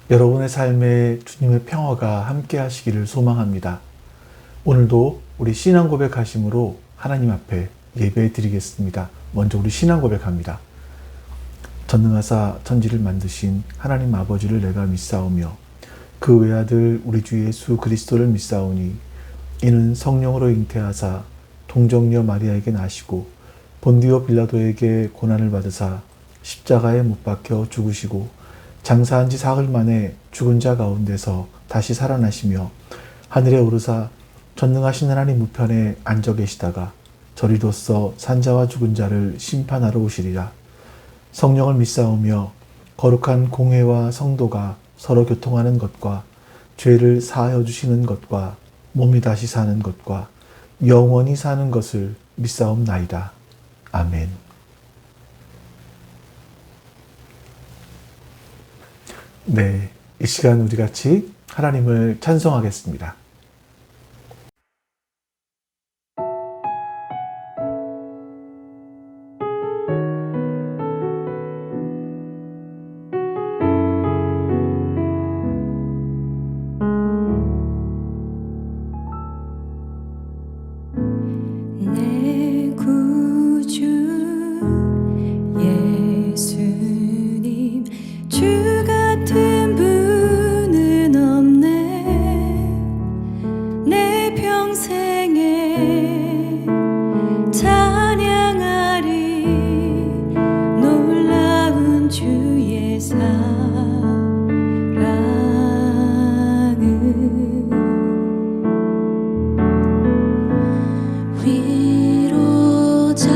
여러분의 삶에 주님의 평화가 함께 하시기를 소망합니다. 오늘도 우리 신앙 고백하심으로 하나님 앞에 예배 드리겠습니다. 먼저 우리 신앙 고백합니다. 전능하사 천지를 만드신 하나님 아버지를 내가 믿사오며 그 외아들 우리 주 예수 그리스도를 믿사오니 이는 성령으로 잉태하사 동정녀 마리아에게 나시고 본디오 빌라도에게 고난을 받으사 십자가에 못 박혀 죽으시고 장사한 지 사흘 만에 죽은 자 가운데서 다시 살아나시며 하늘에 오르사 전능하신 하나님 우편에 앉아 계시다가 저리로서 산자와 죽은 자를 심판하러 오시리라. 성령을 믿사오며 거룩한 공회와 성도가 서로 교통하는 것과 죄를 사하여 주시는 것과 몸이 다시 사는 것과 영원히 사는 것을 믿사옵나이다. 아멘. 네, 이 시간 우리 같이 하나님을 찬송하겠습니다. 내 구주 예수님 주 같은 분은 없네. 내 평생에 찬양하리 놀라운 주의 사랑을. 위로자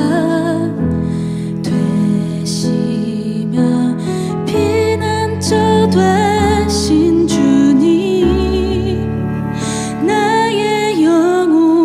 되시며 피난처 되신 주님 나의 영혼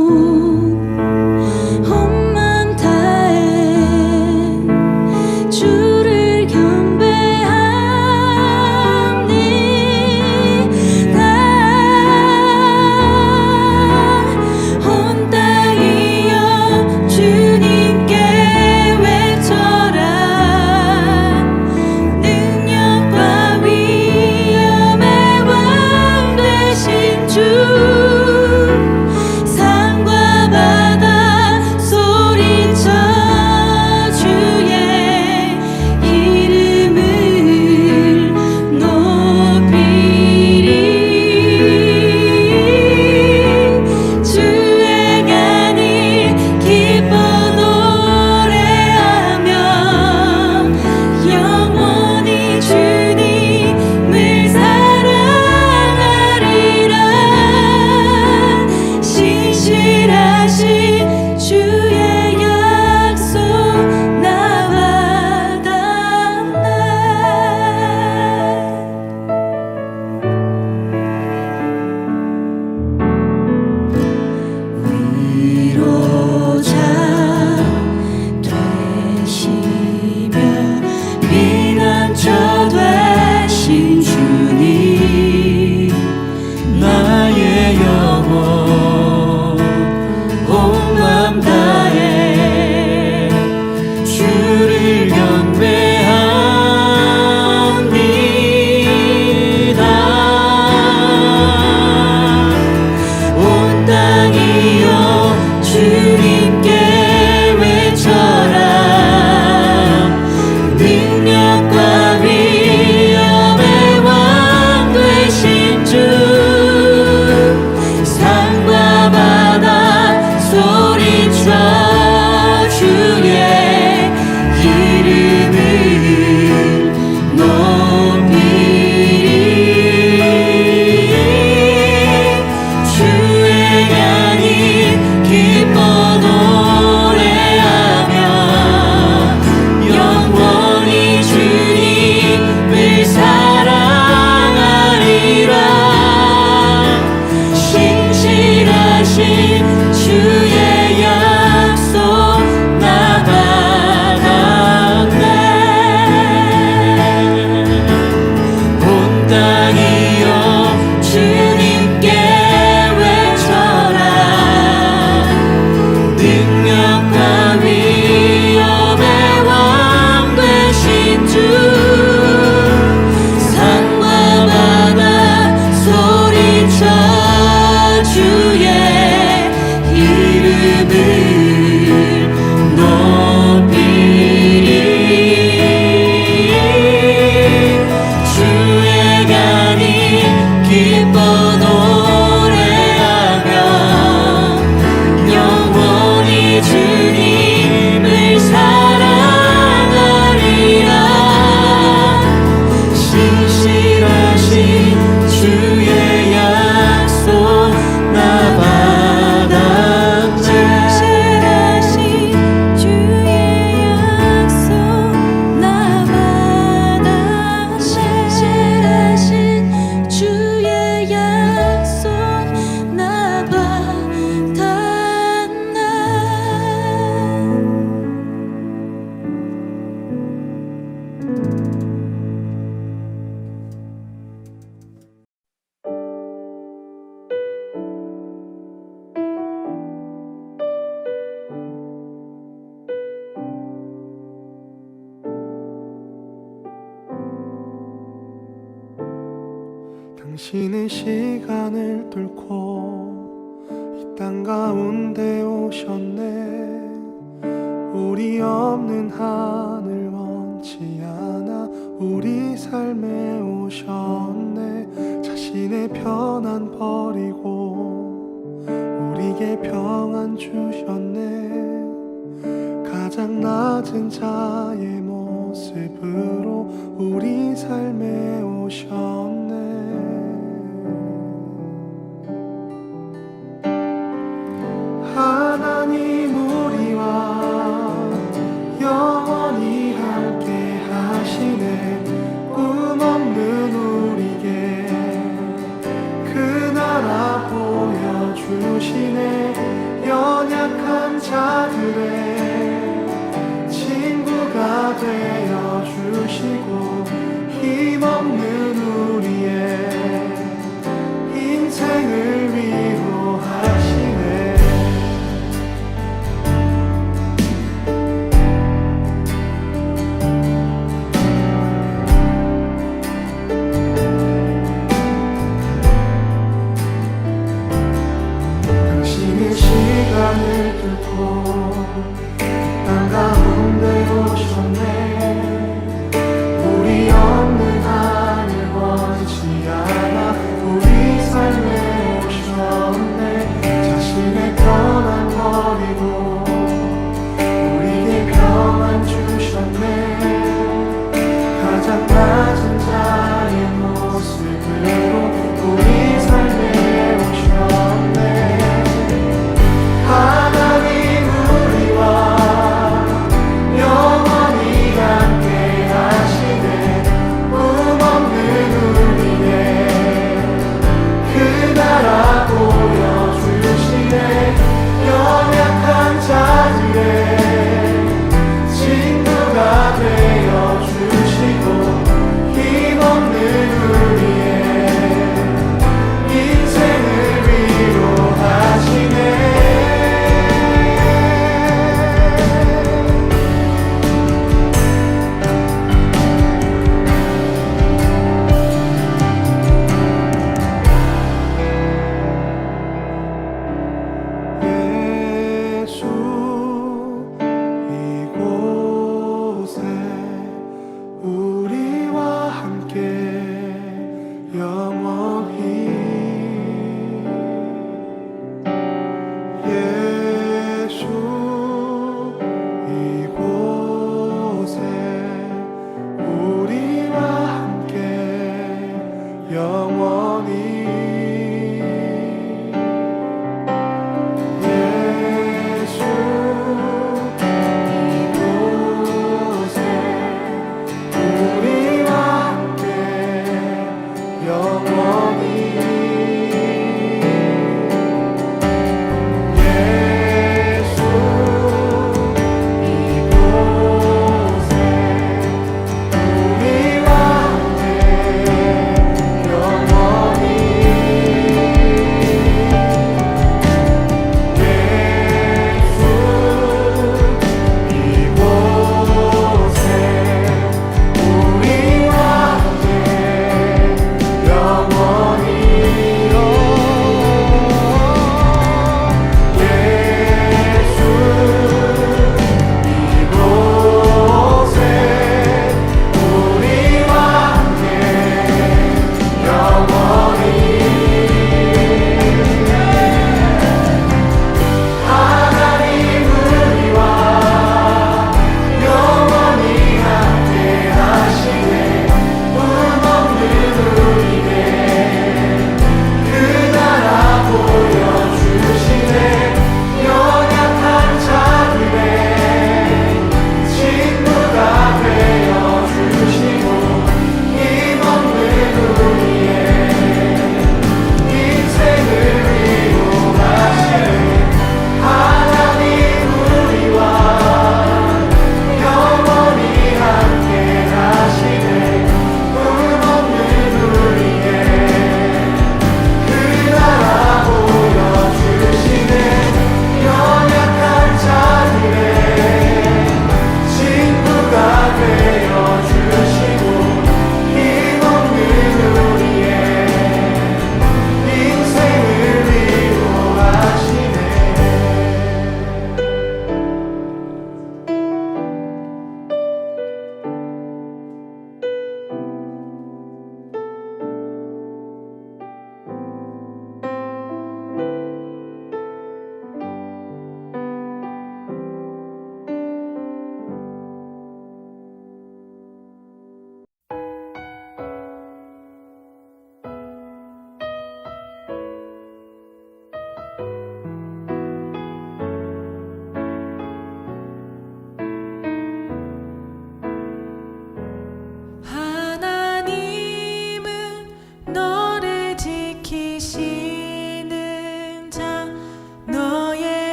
높이리. 주의 간이 기뻐 노래하며 영원히 주님을 사랑하리라. 신실하신 주의 약속 나 받았네. 신실하신 주의 약속 나 받았네. 신실하신 주의 약속 나 받았네. 당신은 시간을 뚫고 이 땅 가운데 오셨네. 우리 없는 하늘 원치 않아 우리 삶에 오셨네. 자신의 편안 버리고 우리에게 평안 주셨네. 가장 낮은 자의 모습으로 우리 삶에 오셨네. 하나님 우리와 영원히 함께 하시네. 꿈 없는 우리에게 그 나라 보여주시네. 연약한 자들의 친구가 되어주시고 힘없는 우리의 인생을 위로하시네. 당신의 시간을 뚫고 땅 가운데 오셨네. 우리 없는 하늘 원치 않아 우리 삶에 오셨네. 자신의 편안 버리고 우리에게 평안 주셨네. 가장 낮은 자의 모습으로 우리 삶에 오셨네. 하나님 우리와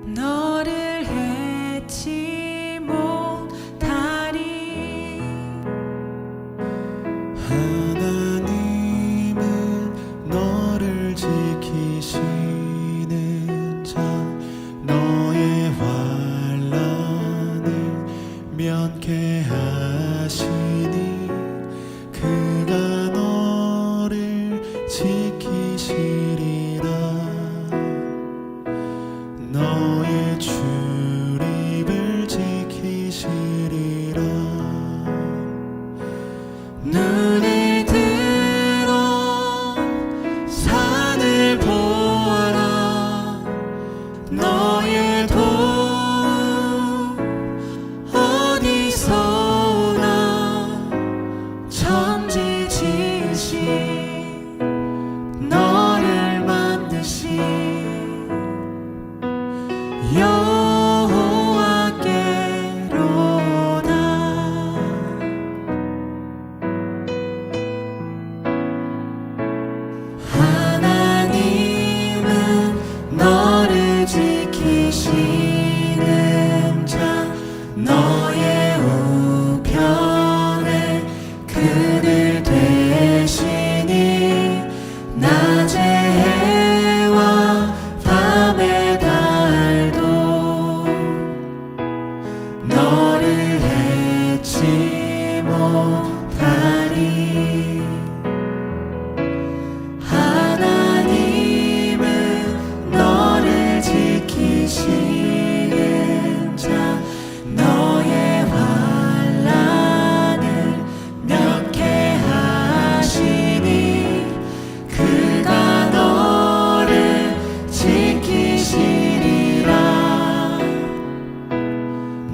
너를 해치 못하리. 하나님은 너를 지키시는 자, 너의 환난을 면케하시니 그가 너를 지키시리라. 너의 출입을 지키시리라. 눈을 들어 산을 보아라. 너의 도움 어디서 오나. 천지지으신 너를 만드신 여호와께로다. 하나님은 너를 지키시는 자, 너의 우편에 그늘 되시니 낮의 해와 밤의 달도 너를 해치 못하리. 하나님은 너를 지키시는 자, 너의 환난을 면케하시니 그가 너를 지키시리라.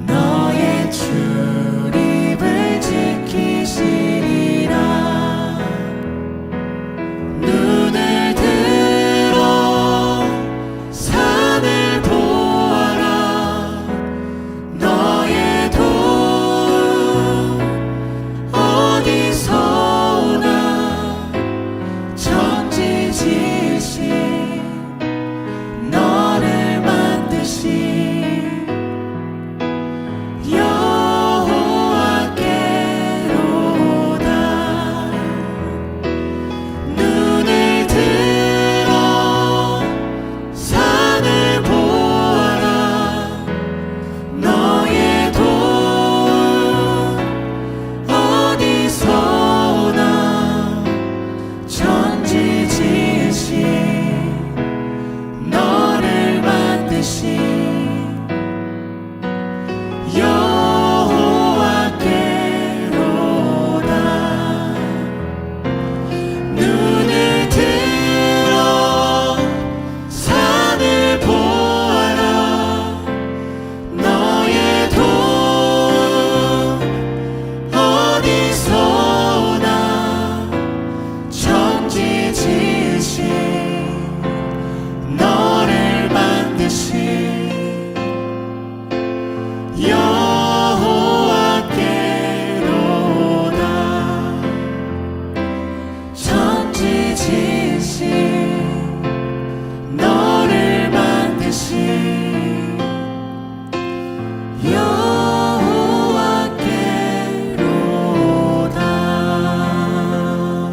너의 출입을 지키시리라. 눈을 들어 산을 보아라. 너의 도움 어디서 오나. 천지지으신 너를 만드신 여호와께로다. 눈을 들어 산을 보아라. 너의 도움 어디서 오나. 천지지으신 너를 만드신 여호와께로다. 눈을 들어 산을 보아라. 너의 도움 어디서 오나. 천지지으신 너를 만드신 여호와께로다. 천지지으신 너를 만드신 여호와께로다.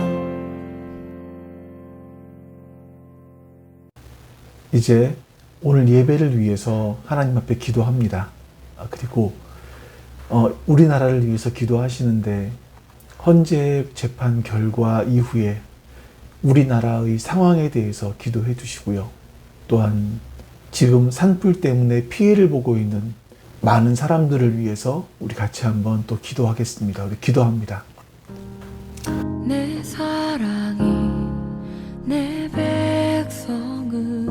이제 오늘 예배를 위해서 하나님 앞에 기도합니다. 그리고 우리나라를 위해서 기도하시는데 헌재 재판 결과 이후에 우리나라의 상황에 대해서 기도해 주시고요. 또한 지금 산불 때문에 피해를 보고 있는 많은 사람들을 위해서 우리 같이 한번 또 기도하겠습니다. 우리 기도합니다. 내 사랑이 내 백성을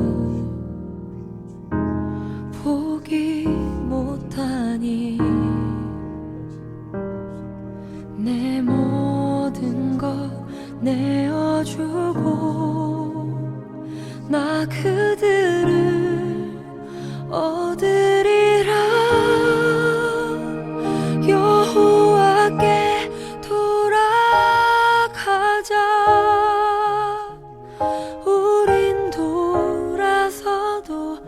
보기 못하니. 내 모든 것 내어주고 나 그들을 얻으리라. 여호와께 돌아가자. 우린 돌아서도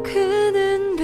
그는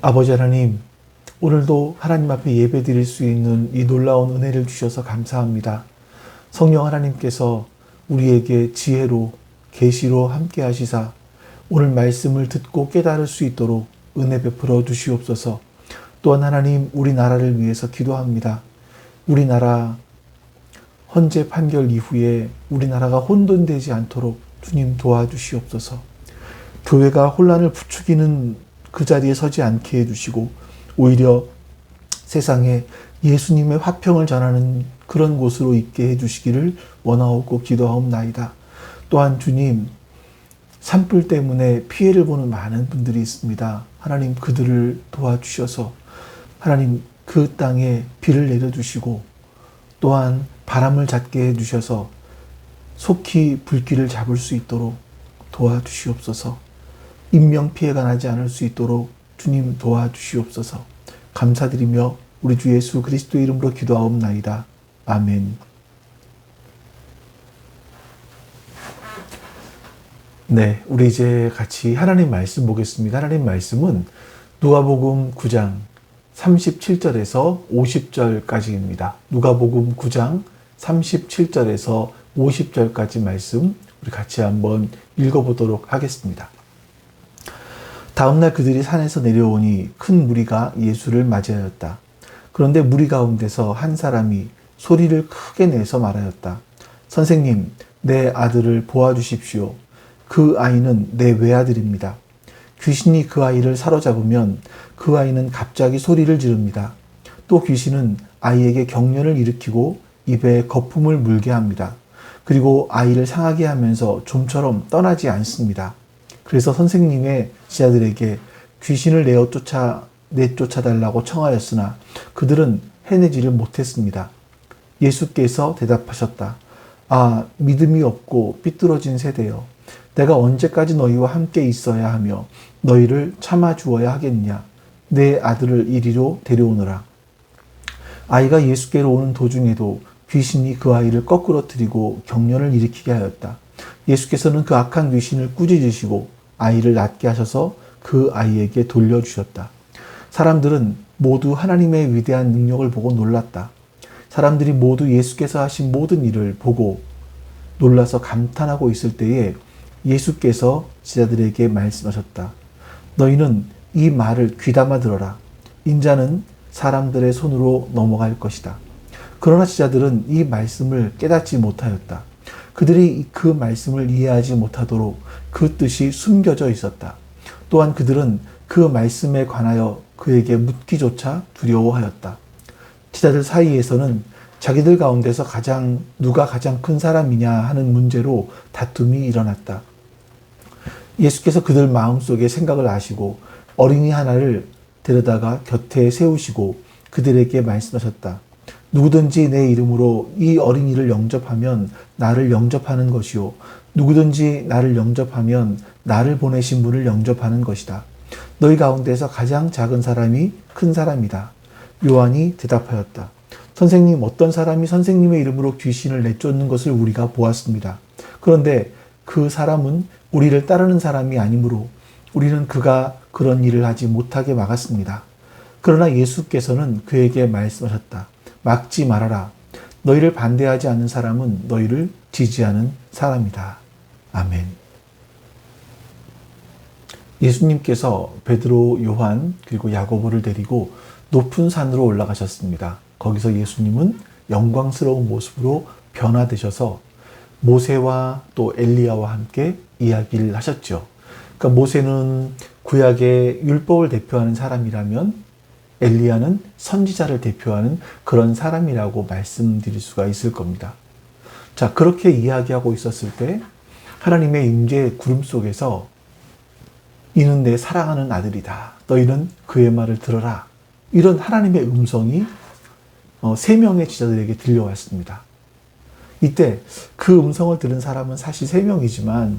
아버지 하나님, 오늘도 하나님 앞에 예배 드릴 수 있는 이 놀라운 은혜를 주셔서 감사합니다. 성령 하나님께서 우리에게 지혜로 계시로 함께 하시사 오늘 말씀을 듣고 깨달을 수 있도록 은혜 베풀어 주시옵소서. 또한 하나님, 우리나라를 위해서 기도합니다. 우리나라 헌재 판결 이후에 우리나라가 혼돈되지 않도록 주님 도와주시옵소서. 교회가 혼란을 부추기는 그 자리에 서지 않게 해주시고 오히려 세상에 예수님의 화평을 전하는 그런 곳으로 있게 해주시기를 원하옵고 기도하옵나이다. 또한 주님, 산불 때문에 피해를 보는 많은 분들이 있습니다. 하나님, 그들을 도와주셔서 하나님 그 땅에 비를 내려주시고 또한 바람을 잡게 해주셔서 속히 불길을 잡을 수 있도록 도와주시옵소서. 인명피해가 나지 않을 수 있도록 주님 도와주시옵소서. 감사드리며 우리 주 예수 그리스도의 이름으로 기도하옵나이다. 아멘. 네, 우리 이제 같이 하나님 말씀 보겠습니다. 하나님 말씀은 누가복음 9장 37절에서 50절까지입니다. 누가복음 9장 37절에서 50절까지 말씀 우리 같이 한번 읽어보도록 하겠습니다. 다음날 그들이 산에서 내려오니 큰 무리가 예수를 맞이하였다. 그런데 무리 가운데서 한 사람이 소리를 크게 내서 말하였다. 선생님, 내 아들을 보아주십시오. 그 아이는 내 외아들입니다. 귀신이 그 아이를 사로잡으면 그 아이는 갑자기 소리를 지릅니다. 또 귀신은 아이에게 경련을 일으키고 입에 거품을 물게 합니다. 그리고 아이를 상하게 하면서 좀처럼 떠나지 않습니다. 그래서 선생님의 제자들에게 귀신을 내쫓아달라고 청하였으나 그들은 해내지를 못했습니다. 예수께서 대답하셨다. 아, 믿음이 없고 삐뚤어진 세대여. 내가 언제까지 너희와 함께 있어야 하며 너희를 참아주어야 하겠냐. 내 아들을 이리로 데려오너라. 아이가 예수께로 오는 도중에도 귀신이 그 아이를 거꾸로 들이고 경련을 일으키게 하였다. 예수께서는 그 악한 귀신을 꾸짖으시고 아이를 낫게 하셔서 그 아이에게 돌려주셨다. 사람들은 모두 하나님의 위대한 능력을 보고 놀랐다. 사람들이 모두 예수께서 하신 모든 일을 보고 놀라서 감탄하고 있을 때에 예수께서 제자들에게 말씀하셨다. 너희는 이 말을 귀담아 들어라. 인자는 사람들의 손으로 넘어갈 것이다. 그러나 제자들은 이 말씀을 깨닫지 못하였다. 그들이 그 말씀을 이해하지 못하도록 그 뜻이 숨겨져 있었다. 또한 그들은 그 말씀에 관하여 그에게 묻기조차 두려워하였다. 제자들 사이에서는 자기들 가운데서 누가 가장 큰 사람이냐 하는 문제로 다툼이 일어났다. 예수께서 그들 마음속의 생각을 아시고 어린이 하나를 데려다가 곁에 세우시고 그들에게 말씀하셨다. 누구든지 내 이름으로 이 어린이를 영접하면 나를 영접하는 것이요. 누구든지 나를 영접하면 나를 보내신 분을 영접하는 것이다. 너희 가운데서 가장 작은 사람이 큰 사람이다. 요한이 대답하였다. 선생님, 어떤 사람이 선생님의 이름으로 귀신을 내쫓는 것을 우리가 보았습니다. 그런데 그 사람은 우리를 따르는 사람이 아니므로 우리는 그가 그런 일을 하지 못하게 막았습니다. 그러나 예수께서는 그에게 말씀하셨다. 막지 말아라. 너희를 반대하지 않는 사람은 너희를 지지하는 사람이다. 아멘. 예수님께서 베드로, 요한, 그리고 야고보를 데리고 높은 산으로 올라가셨습니다. 거기서 예수님은 영광스러운 모습으로 변화되셔서 모세와 또 엘리야와 함께 이야기를 하셨죠. 그러니까 모세는 구약의 율법을 대표하는 사람이라면 엘리야는 선지자를 대표하는 그런 사람이라고 말씀드릴 수가 있을 겁니다. 자, 그렇게 이야기하고 있었을 때 하나님의 임재 구름 속에서 이는 내 사랑하는 아들이다. 너희는 그의 말을 들어라. 이런 하나님의 음성이 3명의 제자들에게 들려왔습니다. 이때 그 음성을 들은 사람은 사실 3명이지만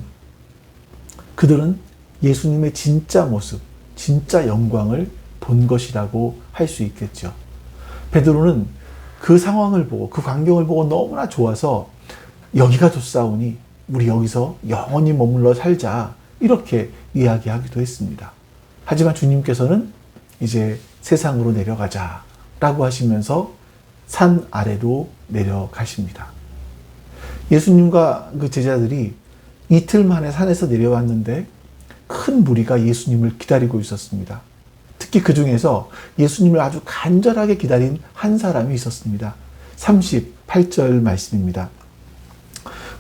그들은 예수님의 진짜 모습, 진짜 영광을 본 것이라고 할 수 있겠죠. 베드로는 그 상황을 보고 그 광경을 보고 너무나 좋아서 여기가 좋사오니 우리 여기서 영원히 머물러 살자 이렇게 이야기하기도 했습니다. 하지만 주님께서는 이제 세상으로 내려가자라고 하시면서 산 아래로 내려가십니다. 예수님과 그 제자들이 이틀 만에 산에서 내려왔는데 큰 무리가 예수님을 기다리고 있었습니다. 특히 그 중에서 예수님을 아주 간절하게 기다린 한 사람이 있었습니다. 38절 말씀입니다.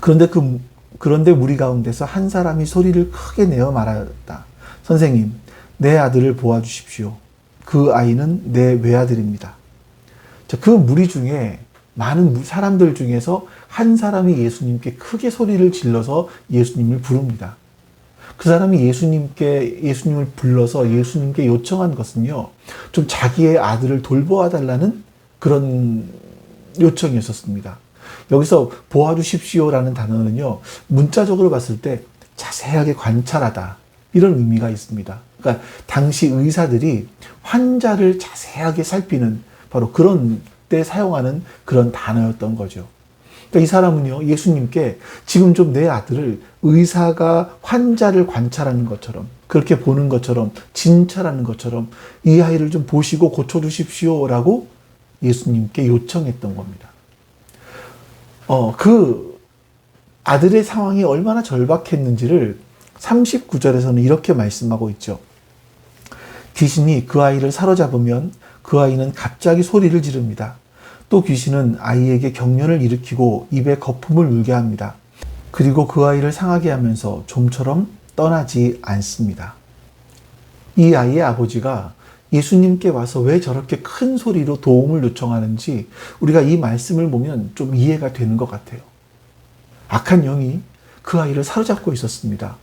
그런데 무리 가운데서 한 사람이 소리를 크게 내어 말하였다. 선생님, 내 아들을 보아주십시오. 그 아이는 내 외아들입니다. 그 무리 중에 많은 사람들 중에서 한 사람이 예수님께 크게 소리를 질러서 예수님을 부릅니다. 그 사람이 예수님을 불러서 예수님께 요청한 것은요, 좀 자기의 아들을 돌보아 달라는 그런 요청이었습니다. 여기서 보아주십시오라는 단어는요, 문자적으로 봤을 때 자세하게 관찰하다, 이런 의미가 있습니다. 그러니까 당시 의사들이 환자를 자세하게 살피는 바로 그런 때 사용하는 그런 단어였던 거죠. 그러니까 이 사람은요, 예수님께 지금 좀 내 아들을 의사가 환자를 관찰하는 것처럼, 그렇게 보는 것처럼, 진찰하는 것처럼 이 아이를 좀 보시고 고쳐주십시오라고 예수님께 요청했던 겁니다. 그 아들의 상황이 얼마나 절박했는지를 39절에서는 이렇게 말씀하고 있죠. 귀신이 그 아이를 사로잡으면 그 아이는 갑자기 소리를 지릅니다. 또 귀신은 아이에게 경련을 일으키고 입에 거품을 물게 합니다. 그리고 그 아이를 상하게 하면서 좀처럼 떠나지 않습니다. 이 아이의 아버지가 예수님께 와서 왜 저렇게 큰 소리로 도움을 요청하는지 우리가 이 말씀을 보면 좀 이해가 되는 것 같아요. 악한 영이 그 아이를 사로잡고 있었습니다.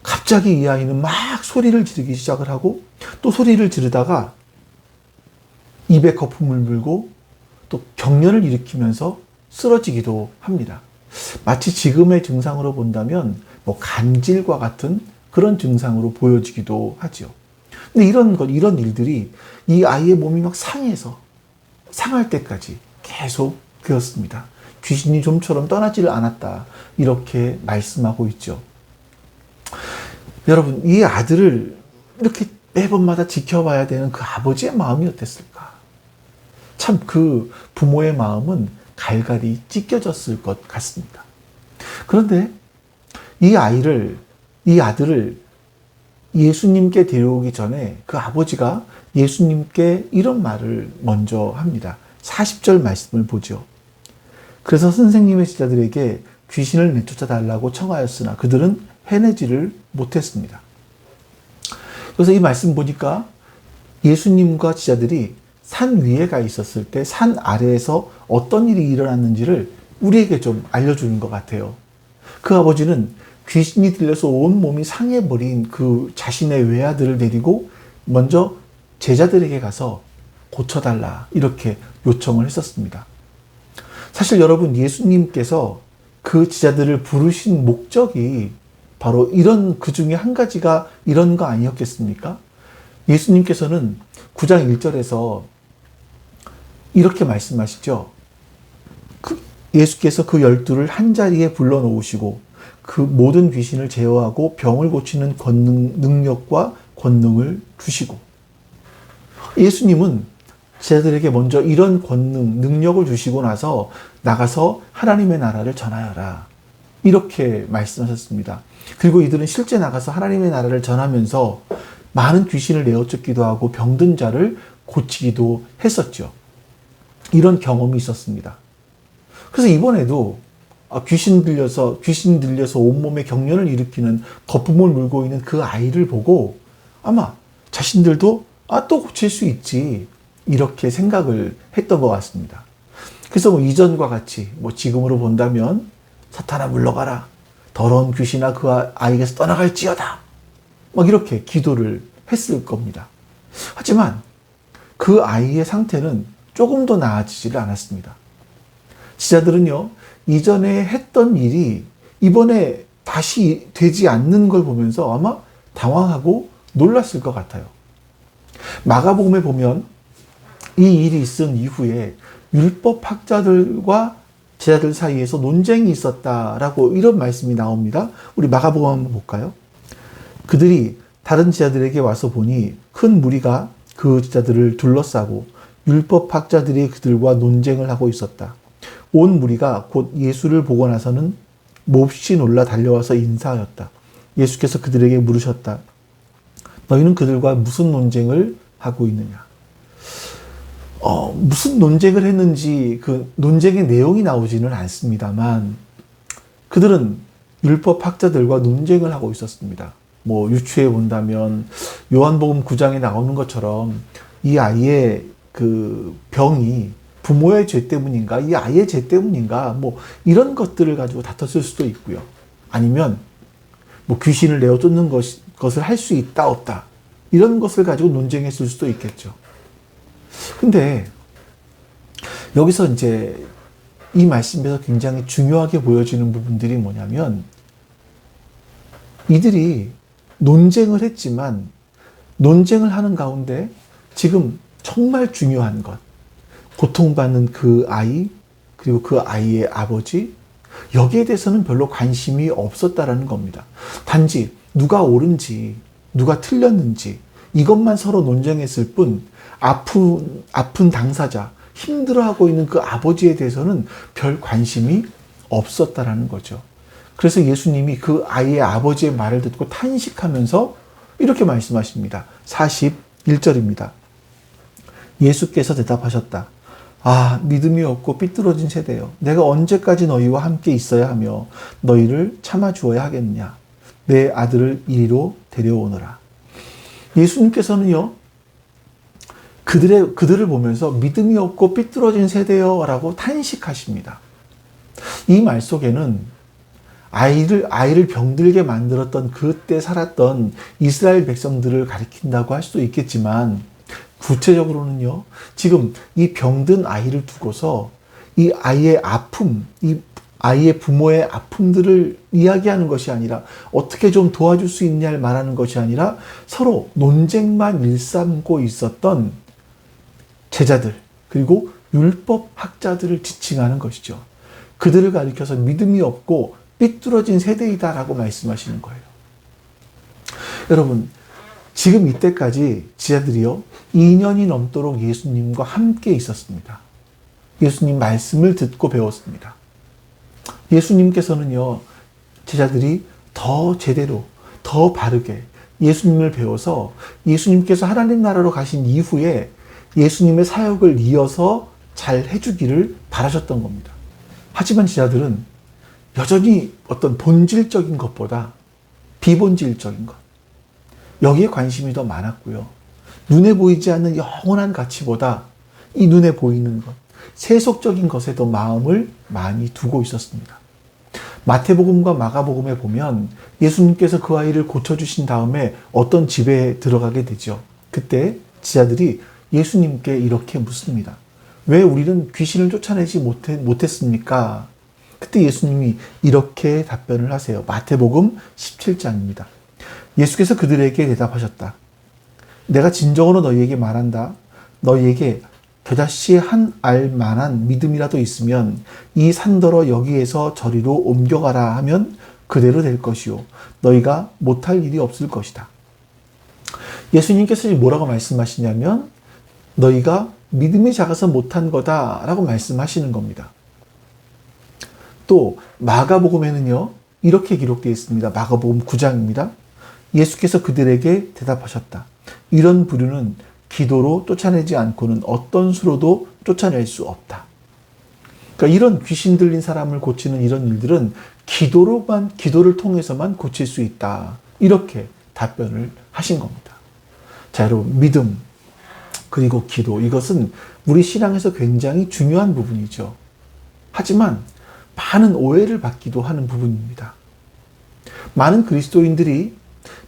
갑자기 이 아이는 막 소리를 지르기 시작을 하고 또 소리를 지르다가 입에 거품을 물고 또 경련을 일으키면서 쓰러지기도 합니다. 마치 지금의 증상으로 본다면 간질과 같은 그런 증상으로 보여지기도 하죠. 근데 이런 일들이 이 아이의 몸이 막 상할 때까지 계속 되었습니다. 귀신이 좀처럼 떠나지를 않았다. 이렇게 말씀하고 있죠. 여러분, 이 아들을 이렇게 매번마다 지켜봐야 되는 그 아버지의 마음이 어땠을까? 참 그 부모의 마음은 갈갈이 찢겨졌을 것 같습니다. 그런데 이 아들을 예수님께 데려오기 전에 그 아버지가 예수님께 이런 말을 먼저 합니다. 40절 말씀을 보죠. 그래서 선생님의 제자들에게 귀신을 내쫓아 달라고 청하였으나 그들은 해내지를 못했습니다. 그래서 이 말씀 보니까 예수님과 제자들이 산 위에 가 있었을 때 산 아래에서 어떤 일이 일어났는지를 우리에게 좀 알려주는 것 같아요. 그 아버지는 귀신이 들려서 온 몸이 상해버린 그 자신의 외아들을 데리고 먼저 제자들에게 가서 고쳐달라 이렇게 요청을 했었습니다. 사실 여러분, 예수님께서 그 제자들을 부르신 목적이 바로 그 중에 한 가지가 이런 거 아니었겠습니까? 예수님께서는 9장 1절에서 이렇게 말씀하시죠. 예수께서 그 12를 한자리에 불러놓으시고 그 모든 귀신을 제어하고 병을 고치는 능력과 권능을 주시고, 예수님은 제자들에게 먼저 이런 능력을 주시고 나서 나가서 하나님의 나라를 전하여라 이렇게 말씀하셨습니다. 그리고 이들은 실제 나가서 하나님의 나라를 전하면서 많은 귀신을 내어쫓기도 하고 병든 자를 고치기도 했었죠. 이런 경험이 있었습니다. 그래서 이번에도 귀신 들려서 온몸에 경련을 일으키는 거품을 물고 있는 그 아이를 보고 아마 자신들도 또 고칠 수 있지 이렇게 생각을 했던 것 같습니다. 그래서 이전과 같이 지금으로 본다면 사탄아 물러가라, 더러운 귀신아 그 아이에게서 떠나갈지어다 이렇게 기도를 했을 겁니다. 하지만 그 아이의 상태는 조금도 나아지지를 않았습니다. 지자들은요, 이전에 했던 일이 이번에 다시 되지 않는 걸 보면서 아마 당황하고 놀랐을 것 같아요. 마가복음에 보면 이 일이 있은 이후에 율법학자들과 제자들 사이에서 논쟁이 있었다라고 이런 말씀이 나옵니다. 우리 마가복음 한번 볼까요? 그들이 다른 제자들에게 와서 보니 큰 무리가 그 제자들을 둘러싸고 율법학자들이 그들과 논쟁을 하고 있었다. 온 무리가 곧 예수를 보고 나서는 몹시 놀라 달려와서 인사하였다. 예수께서 그들에게 물으셨다. 너희는 그들과 무슨 논쟁을 하고 있느냐? 무슨 논쟁을 했는지 그 논쟁의 내용이 나오지는 않습니다만 그들은 율법학자들과 논쟁을 하고 있었습니다. 뭐 유추해 본다면 요한복음 9장에 나오는 것처럼 이 아이의 그 병이 부모의 죄 때문인가, 이 아이의 죄 때문인가, 뭐 이런 것들을 가지고 다퉜을 수도 있고요. 아니면 뭐 귀신을 내어 쫓는 것을 할 수 있다 없다 이런 것을 가지고 논쟁했을 수도 있겠죠. 근데 여기서 이제 이 말씀에서 굉장히 중요하게 보여지는 부분들이 뭐냐면 이들이 논쟁을 했지만 논쟁을 하는 가운데 지금 정말 중요한 것, 고통받는 그 아이, 그리고 그 아이의 아버지, 여기에 대해서는 별로 관심이 없었다라는 겁니다. 단지 누가 옳은지, 누가 틀렸는지 이것만 서로 논쟁했을 뿐 아픈 당사자, 힘들어하고 있는 그 아버지에 대해서는 별 관심이 없었다라는 거죠. 그래서 예수님이 그 아이의 아버지의 말을 듣고 탄식하면서 이렇게 말씀하십니다. 41절입니다. 예수께서 대답하셨다. 아, 믿음이 없고 삐뚤어진 세대여. 내가 언제까지 너희와 함께 있어야 하며 너희를 참아주어야 하겠느냐. 내 아들을 이리로 데려오너라. 예수님께서는요, 그들을 보면서 믿음이 없고 삐뚤어진 세대여 라고 탄식하십니다. 이 말 속에는 아이를 병들게 만들었던 그때 살았던 이스라엘 백성들을 가리킨다고 할 수도 있겠지만 구체적으로는요, 지금 이 병든 아이를 두고서 이 아이의 아픔, 이 아이의 부모의 아픔들을 이야기하는 것이 아니라 어떻게 좀 도와줄 수 있냐를 말하는 것이 아니라 서로 논쟁만 일삼고 있었던 제자들, 그리고 율법학자들을 지칭하는 것이죠. 그들을 가리켜서 믿음이 없고 삐뚤어진 세대이다라고 말씀하시는 거예요. 여러분, 지금 이때까지 제자들이요, 2년이 넘도록 예수님과 함께 있었습니다. 예수님 말씀을 듣고 배웠습니다. 예수님께서는요, 제자들이 더 제대로, 더 바르게 예수님을 배워서 예수님께서 하나님 나라로 가신 이후에 예수님의 사역을 이어서 잘 해주기를 바라셨던 겁니다. 하지만 제자들은 여전히 어떤 본질적인 것보다 비본질적인 것, 여기에 관심이 더 많았고요. 눈에 보이지 않는 영원한 가치보다 이 눈에 보이는 것, 세속적인 것에 더 마음을 많이 두고 있었습니다. 마태복음과 마가복음에 보면 예수님께서 그 아이를 고쳐주신 다음에 어떤 집에 들어가게 되죠. 그때 제자들이 예수님께 이렇게 묻습니다. 왜 우리는 귀신을 쫓아내지 못했습니까? 그때 예수님이 이렇게 답변을 하세요. 마태복음 17장입니다. 예수께서 그들에게 대답하셨다. 내가 진정으로 너희에게 말한다. 너희에게 겨자씨 한 알 만한 믿음이라도 있으면 이 산더러 여기에서 저리로 옮겨가라 하면 그대로 될 것이요. 너희가 못할 일이 없을 것이다. 예수님께서 뭐라고 말씀하시냐면 너희가 믿음이 작아서 못한 거다라고 말씀하시는 겁니다. 또 마가복음에는요, 이렇게 기록되어 있습니다. 마가복음 9장입니다. 예수께서 그들에게 대답하셨다. 이런 부류는 기도로 쫓아내지 않고는 어떤 수로도 쫓아낼 수 없다. 그러니까 이런 귀신 들린 사람을 고치는 이런 일들은 기도를 통해서만 고칠 수 있다. 이렇게 답변을 하신 겁니다. 자, 여러분, 믿음 그리고 기도, 이것은 우리 신앙에서 굉장히 중요한 부분이죠. 하지만 많은 오해를 받기도 하는 부분입니다. 많은 그리스도인들이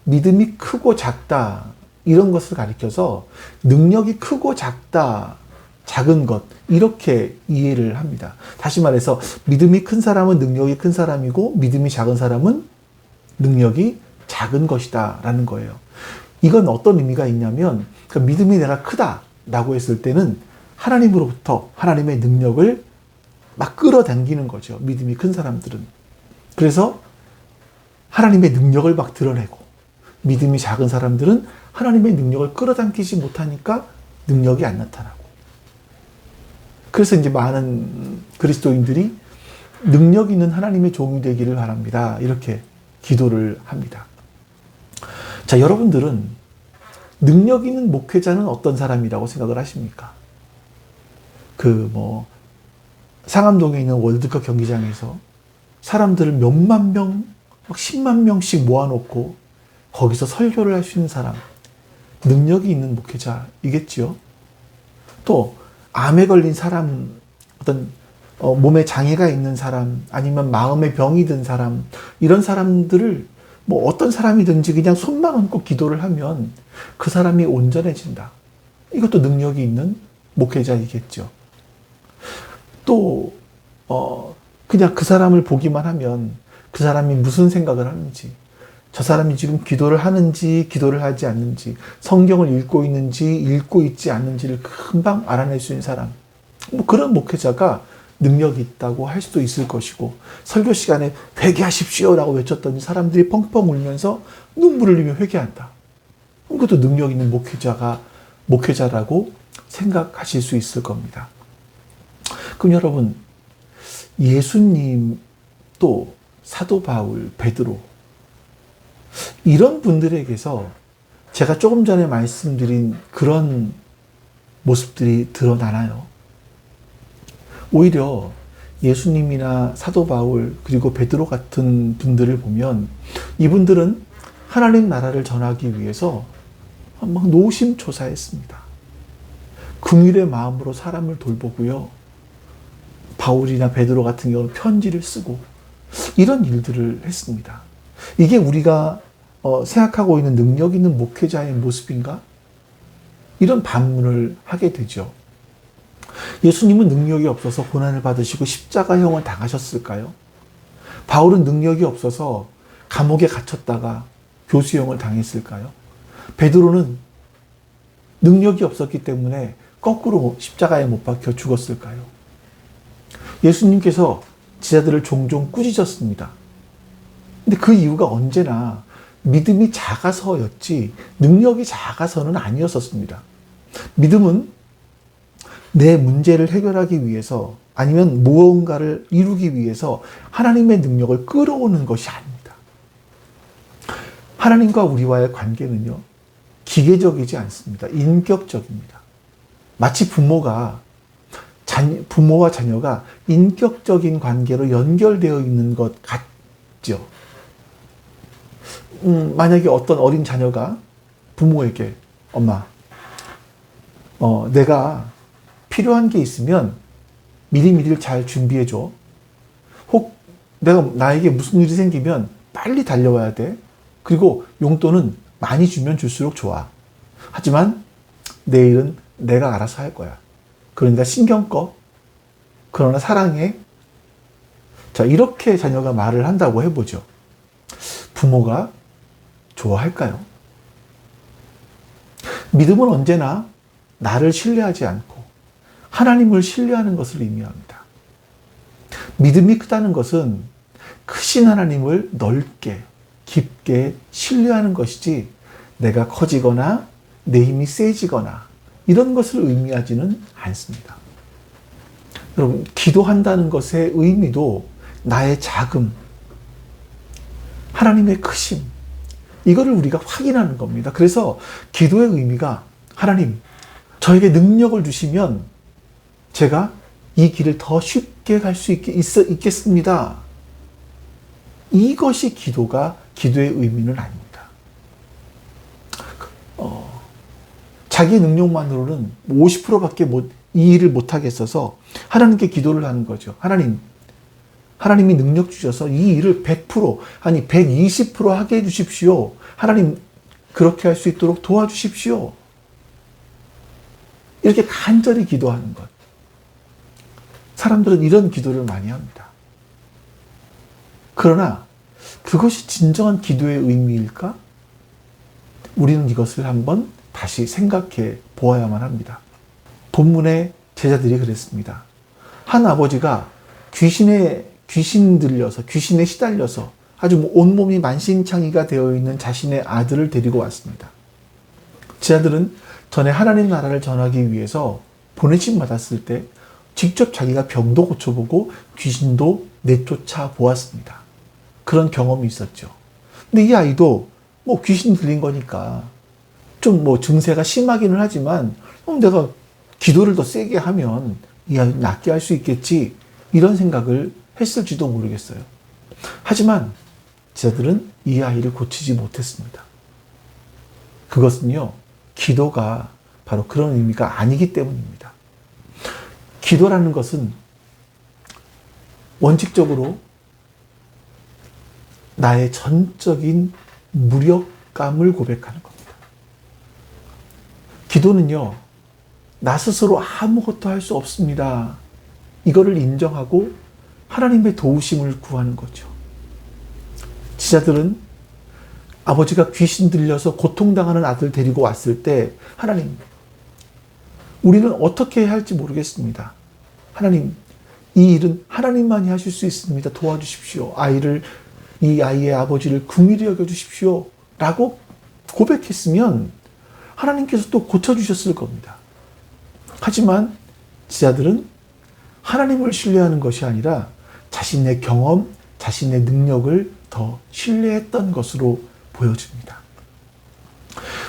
믿음이 크고 작다 이런 것을 가리켜서 능력이 크고 작다, 작은 것 이렇게 이해를 합니다. 다시 말해서 믿음이 큰 사람은 능력이 큰 사람이고 믿음이 작은 사람은 능력이 작은 것이다 라는 거예요. 이건 어떤 의미가 있냐면 그러니까 믿음이 내가 크다라고 했을 때는 하나님으로부터 하나님의 능력을 막 끌어당기는 거죠. 믿음이 큰 사람들은. 그래서 하나님의 능력을 막 드러내고 믿음이 작은 사람들은 하나님의 능력을 끌어당기지 못하니까 능력이 안 나타나고. 그래서 이제 많은 그리스도인들이 능력 있는 하나님의 종이 되기를 바랍니다. 이렇게 기도를 합니다. 자, 여러분들은 능력 있는 목회자는 어떤 사람이라고 생각을 하십니까? 상암동에 있는 월드컵 경기장에서 사람들을 몇만 명, 10만 명씩 모아놓고 거기서 설교를 할 수 있는 사람, 능력이 있는 목회자이겠지요. 또 암에 걸린 사람, 몸에 장애가 있는 사람, 아니면 마음에 병이 든 사람, 이런 사람들을 어떤 사람이든지 그냥 손만 얹고 기도를 하면 그 사람이 온전해진다. 이것도 능력이 있는 목회자이겠죠. 또 그냥 그 사람을 보기만 하면 그 사람이 무슨 생각을 하는지, 저 사람이 지금 기도를 하는지 기도를 하지 않는지, 성경을 읽고 있는지 읽고 있지 않는지를 금방 알아낼 수 있는 사람, 그런 목회자가 능력이 있다고 할 수도 있을 것이고, 설교 시간에 회개하십시오라고 외쳤더니 사람들이 펑펑 울면서 눈물을 흘리며 회개한다. 그것도 능력 있는 목회자라고 생각하실 수 있을 겁니다. 그럼 여러분, 예수님, 또 사도 바울, 베드로, 이런 분들에게서 제가 조금 전에 말씀드린 그런 모습들이 드러나나요? 오히려 예수님이나 사도 바울, 그리고 베드로 같은 분들을 보면 이분들은 하나님 나라를 전하기 위해서 막 노심초사했습니다. 긍휼의 마음으로 사람을 돌보고요. 바울이나 베드로 같은 경우는 편지를 쓰고 이런 일들을 했습니다. 이게 우리가 생각하고 있는 능력 있는 목회자의 모습인가? 이런 반문을 하게 되죠. 예수님은 능력이 없어서 고난을 받으시고 십자가형을 당하셨을까요? 바울은 능력이 없어서 감옥에 갇혔다가 교수형을 당했을까요? 베드로는 능력이 없었기 때문에 거꾸로 십자가에 못 박혀 죽었을까요? 예수님께서 제자들을 종종 꾸짖었습니다. 근데 그 이유가 언제나 믿음이 작아서였지 능력이 작아서는 아니었었습니다. 믿음은 내 문제를 해결하기 위해서, 아니면 무언가를 이루기 위해서 하나님의 능력을 끌어오는 것이 아닙니다. 하나님과 우리와의 관계는요, 기계적이지 않습니다. 인격적입니다. 마치 부모와 자녀가 인격적인 관계로 연결되어 있는 것 같죠. 만약에 어떤 어린 자녀가 부모에게, 엄마, 내가 필요한 게 있으면 미리미리 잘 준비해줘. 혹 나에게 무슨 일이 생기면 빨리 달려와야 돼. 그리고 용돈은 많이 주면 줄수록 좋아. 하지만 내일은 내가 알아서 할 거야. 그러니까 신경 꺼. 그러나 사랑해. 자, 이렇게 자녀가 말을 한다고 해보죠. 부모가 좋아할까요? 믿음은 언제나 나를 신뢰하지 않고 하나님을 신뢰하는 것을 의미합니다. 믿음이 크다는 것은 크신 하나님을 넓게, 깊게 신뢰하는 것이지 내가 커지거나 내 힘이 세지거나 이런 것을 의미하지는 않습니다. 여러분, 기도한다는 것의 의미도 나의 작음, 하나님의 크심, 이거를 우리가 확인하는 겁니다. 그래서 기도의 의미가, 하나님, 저에게 능력을 주시면 제가 이 길을 더 쉽게 갈 수 있겠습니다. 이것이 기도의 의미는 아닙니다. 자기의 능력만으로는 50%밖에 이 일을 못하겠어서 하나님께 기도를 하는 거죠. 하나님이 능력 주셔서 이 일을 100%, 아니 120% 하게 해주십시오. 하나님, 그렇게 할 수 있도록 도와주십시오. 이렇게 간절히 기도하는 것. 사람들은 이런 기도를 많이 합니다. 그러나 그것이 진정한 기도의 의미일까? 우리는 이것을 한번 다시 생각해 보아야만 합니다. 본문의 제자들이 그랬습니다. 한 아버지가 귀신에 시달려서 아주 온몸이 만신창이가 되어 있는 자신의 아들을 데리고 왔습니다. 제자들은 전에 하나님 나라를 전하기 위해서 보내심 받았을 때 직접 자기가 병도 고쳐보고 귀신도 내쫓아 보았습니다. 그런 경험이 있었죠. 근데 이 아이도 뭐 귀신 들린 거니까 좀 뭐 증세가 심하기는 하지만 내가 기도를 더 세게 하면 이 아이 낫게 할 수 있겠지, 이런 생각을 했을지도 모르겠어요. 하지만 제자들은 이 아이를 고치지 못했습니다. 그것은요, 기도가 바로 그런 의미가 아니기 때문입니다. 기도라는 것은 원칙적으로 나의 전적인 무력감을 고백하는 겁니다. 기도는요, 나 스스로 아무것도 할 수 없습니다. 이거를 인정하고 하나님의 도우심을 구하는 거죠. 지자들은 아버지가 귀신 들려서 고통당하는 아들 데리고 왔을 때, 하나님, 우리는 어떻게 해야 할지 모르겠습니다. 하나님, 이 일은 하나님만이 하실 수 있습니다. 도와주십시오. 이 아이의 아버지를 긍휼히 여겨주십시오. 라고 고백했으면 하나님께서 또 고쳐주셨을 겁니다. 하지만 지자들은 하나님을 신뢰하는 것이 아니라 자신의 경험, 자신의 능력을 더 신뢰했던 것으로 보여집니다.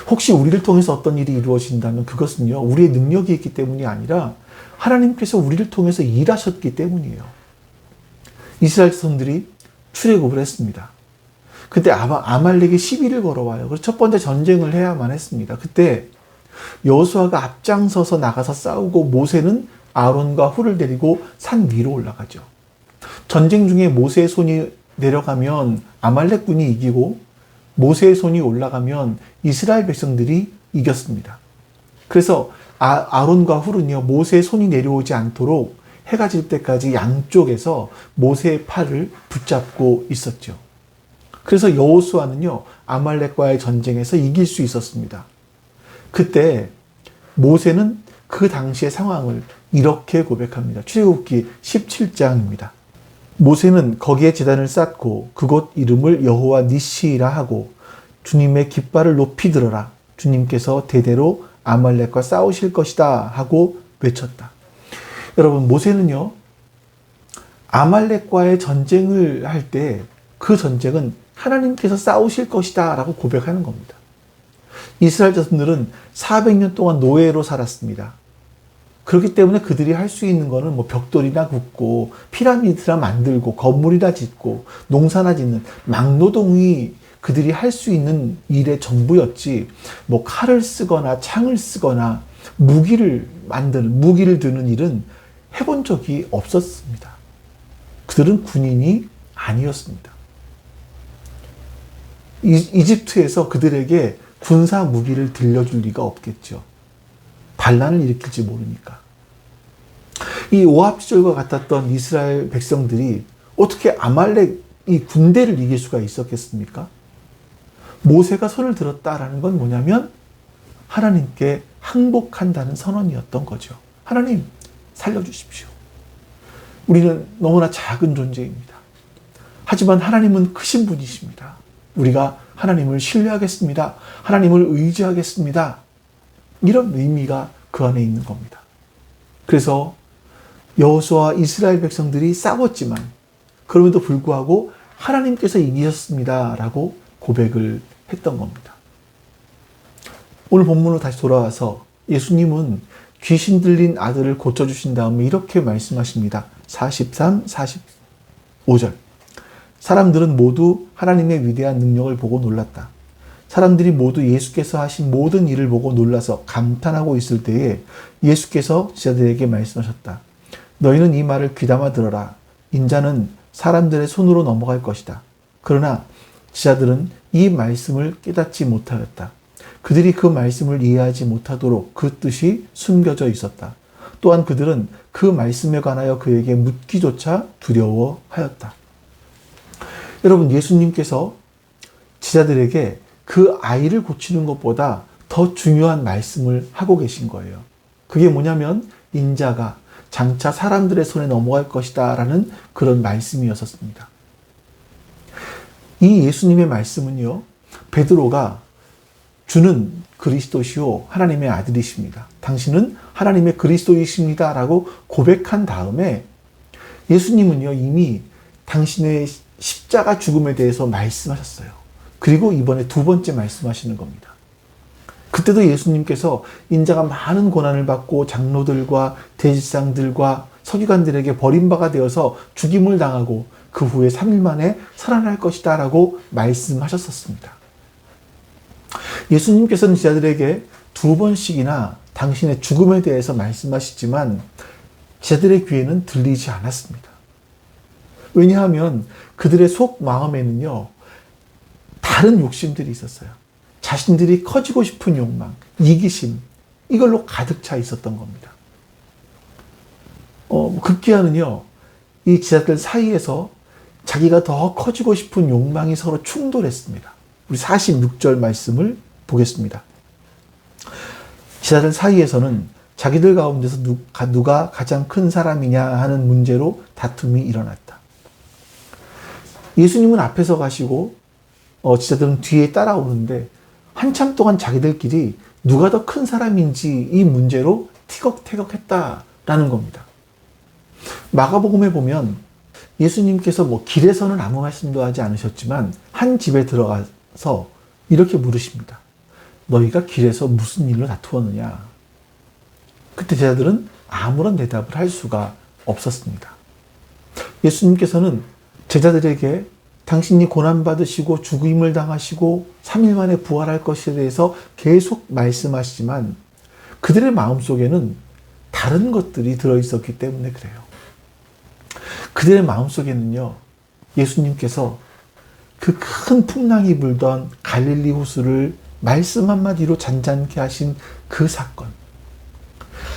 혹시 우리를 통해서 어떤 일이 이루어진다면 그것은요, 우리의 능력이 있기 때문이 아니라 하나님께서 우리를 통해서 일하셨기 때문이에요. 이스라엘 자손들이 출애굽을 했습니다. 그때 아말렉이 시비를 걸어와요. 그래서 첫 번째 전쟁을 해야만 했습니다. 그때 여호수아가 앞장서서 나가서 싸우고 모세는 아론과 훌을 데리고 산 위로 올라가죠. 전쟁 중에 모세의 손이 내려가면 아말렉 군이 이기고 모세의 손이 올라가면 이스라엘 백성들이 이겼습니다. 그래서 아론과 훌은요, 모세의 손이 내려오지 않도록 해가 질 때까지 양쪽에서 모세의 팔을 붙잡고 있었죠. 그래서 여호수아는요, 아말렉과의 전쟁에서 이길 수 있었습니다. 그때 모세는 그 당시의 상황을 이렇게 고백합니다. 출애굽기 17장입니다. 모세는 거기에 제단을 쌓고 그곳 이름을 여호와 니시라 하고 주님의 깃발을 높이 들어라. 주님께서 대대로 아말렉과 싸우실 것이다 하고 외쳤다. 여러분, 모세는요, 아말렉과의 전쟁을 할 때 그 전쟁은 하나님께서 싸우실 것이다 라고 고백하는 겁니다. 이스라엘 자손들은 400년 동안 노예로 살았습니다. 그렇기 때문에 그들이 할 수 있는 거는 뭐 벽돌이나 굽고 피라미드나 만들고 건물이나 짓고 농사나 짓는 막노동이 그들이 할 수 있는 일의 전부였지, 뭐 칼을 쓰거나 창을 쓰거나 무기를 드는 일은 해본 적이 없었습니다. 그들은 군인이 아니었습니다. 이집트에서 그들에게 군사 무기를 들려줄 리가 없겠죠. 반란을 일으킬지 모르니까. 이 오합지졸과 같았던 이스라엘 백성들이 어떻게 아말렉 이 군대를 이길 수가 있었겠습니까? 모세가 손을 들었다라는 건 뭐냐면 하나님께 항복한다는 선언이었던 거죠. 하나님, 살려주십시오. 우리는 너무나 작은 존재입니다. 하지만 하나님은 크신 분이십니다. 우리가 하나님을 신뢰하겠습니다. 하나님을 의지하겠습니다. 이런 의미가 그 안에 있는 겁니다. 그래서 여호수아와 이스라엘 백성들이 싸웠지만 그럼에도 불구하고 하나님께서 이기셨습니다 라고 고백을 했던 겁니다. 오늘 본문으로 다시 돌아와서 예수님은 귀신 들린 아들을 고쳐주신 다음에 이렇게 말씀하십니다. 43, 45절. 사람들은 모두 하나님의 위대한 능력을 보고 놀랐다. 사람들이 모두 예수께서 하신 모든 일을 보고 놀라서 감탄하고 있을 때에 예수께서 제자들에게 말씀하셨다. 너희는 이 말을 귀담아 들어라. 인자는 사람들의 손으로 넘어갈 것이다. 그러나 제자들은 이 말씀을 깨닫지 못하였다. 그들이 그 말씀을 이해하지 못하도록 그 뜻이 숨겨져 있었다. 또한 그들은 그 말씀에 관하여 그에게 묻기조차 두려워하였다. 여러분, 예수님께서 제자들에게 그 아이를 고치는 것보다 더 중요한 말씀을 하고 계신 거예요. 그게 뭐냐면 인자가 장차 사람들의 손에 넘어갈 것이다 라는 그런 말씀이었습니다. 이 예수님의 말씀은요, 베드로가 주는 그리스도시요 하나님의 아들이십니다. 당신은 하나님의 그리스도이십니다 라고 고백한 다음에 예수님은요 이미 당신의 십자가 죽음에 대해서 말씀하셨어요. 그리고 이번에 두 번째 말씀하시는 겁니다. 그때도 예수님께서 인자가 많은 고난을 받고 장로들과 대제사장들과 서기관들에게 버림받아 되어서 죽임을 당하고 그 후에 3일 만에 살아날 것이다 라고 말씀하셨었습니다. 예수님께서는 제자들에게 두 번씩이나 당신의 죽음에 대해서 말씀하시지만 제자들의 귀에는 들리지 않았습니다. 왜냐하면 그들의 속 마음에는요 다른 욕심들이 있었어요. 자신들이 커지고 싶은 욕망, 이기심, 이걸로 가득 차 있었던 겁니다. 급기야는요, 이 제자들 사이에서 자기가 더 커지고 싶은 욕망이 서로 충돌했습니다. 우리 46절 말씀을 보겠습니다. 제자들 사이에서는 자기들 가운데서 누가 가장 큰 사람이냐 하는 문제로 다툼이 일어났다. 예수님은 앞에서 가시고 제자들은 뒤에 따라오는데 한참 동안 자기들끼리 누가 더 큰 사람인지 이 문제로 티격태격했다라는 겁니다. 마가복음에 보면 예수님께서 길에서는 아무 말씀도 하지 않으셨지만 한 집에 들어가서 이렇게 물으십니다. 너희가 길에서 무슨 일로 다투었느냐? 그때 제자들은 아무런 대답을 할 수가 없었습니다. 예수님께서는 제자들에게 당신이 고난받으시고 죽임을 당하시고 3일 만에 부활할 것에 대해서 계속 말씀하시지만 그들의 마음속에는 다른 것들이 들어있었기 때문에 그래요. 그들의 마음속에는요, 예수님께서 그 큰 풍랑이 불던 갈릴리 호수를 말씀 한마디로 잔잔케 하신 그 사건,